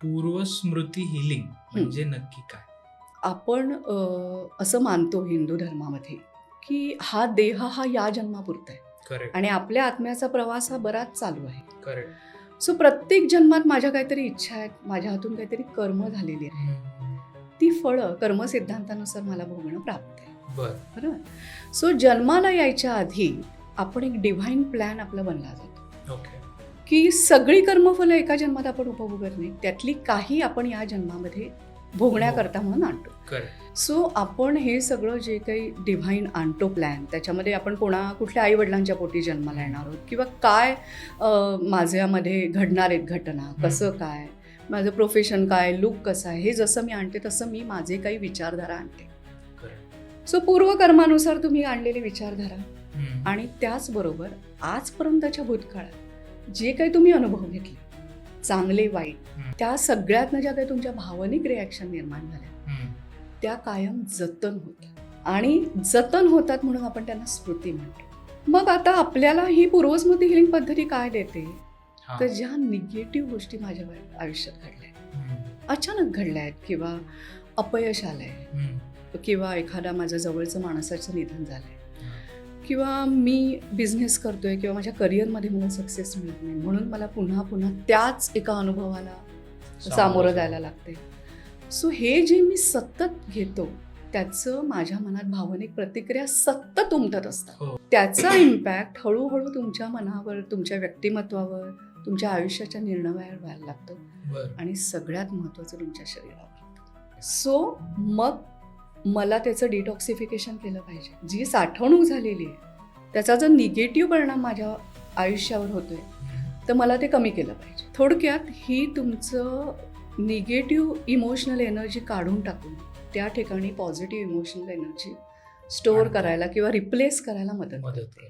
पूर्वस्मृती healing म्हणजे नक्की काय? आपण असं मानतो हिंदू धर्मामध्ये की हा देह हा या जन्मापुरता आहे करेक्ट. आणि आपल्या आत्म्याचा प्रवास हा बराच चालू आहे. करेक्ट. सो प्रत्येक जन्मात माझ्या काहीतरी इच्छा आहेत, माझ्या हातून काहीतरी कर्म झालेली आहे. ती फळं कर्मसिद्धांतानुसार मला भोगणं प्राप्त आहे. बरोबर. सो जन्माला यायच्या आधी आपण एक डिव्हाइन प्लॅन आपला बनला जातो. ओके. की सगळी कर्मफलं एका जन्मात आपण उपभोगत नाही, त्यातली काही आपण या जन्मामध्ये भोगण्याकरता म्हणून आणतो. करेक्ट. सो आपण हे सगळं जे काही डिव्हाइन आणतो प्लॅन, त्याच्यामध्ये आपण कुठल्या आईवडिलांच्या पोटी जन्माला येणार आहोत किंवा काय माझ्यामध्ये घडणार आहेत घटना, कसं काय, माझं प्रोफेशन काय, लुक कसं आहे, हे जसं मी आणते तसं मी माझे काही विचारधारा आणते. सो पूर्वकर्मानुसार तुम्ही आणलेली विचारधारा आणि त्याचबरोबर आजपर्यंतच्या भूतकाळात जे काही तुम्ही अनुभव घेतले, चांगले वाईट, त्या सगळ्यातनं ज्या काही तुमच्या भावनिक रिॲक्शन निर्माण झाल्या त्या कायम जतन होतात आणि जतन होतात म्हणून आपण त्यांना स्मृती म्हणतो. मग आता आपल्याला ही पूर्वस्मृती हिलिंग पद्धती काय देते, तर ज्या निगेटिव्ह गोष्टी माझ्या आयुष्यात घडल्या, अचानक घडल्या आहेत किंवा अपयश आलंय किंवा एखादा माझ्या जवळचं माणसाचं निधन झालंय किंवा मी बिझनेस करतोय किंवा माझ्या करिअरमध्ये मला सक्सेस मिळत नाही म्हणून मला पुन्हा पुन्हा त्याच एका अनुभवाला सामोरं जायला लागते. सो हे जे मी सतत घेतो त्याचं माझ्या मनात भावनिक प्रतिक्रिया सतत उमटत असतात. त्याचा इम्पॅक्ट हळूहळू तुमच्या मनावर, तुमच्या व्यक्तिमत्वावर, तुमच्या आयुष्याच्या निर्णयावर व्हायला लागतो आणि सगळ्यात महत्त्वाचं तुमच्या शरीरावर. सो मग मला त्याचं डिटॉक्सिफिकेशन केलं पाहिजे. जी साठवणूक झालेली आहे त्याचा जर निगेटिव्ह परिणाम माझ्या आयुष्यावर होतोय तर मला ते कमी केलं पाहिजे. थोडक्यात ही तुमचं निगेटिव्ह इमोशनल एनर्जी काढून टाकून त्या ठिकाणी पॉझिटिव्ह इमोशनल एनर्जी स्टोअर करायला किंवा रिप्लेस करायला मदत करते.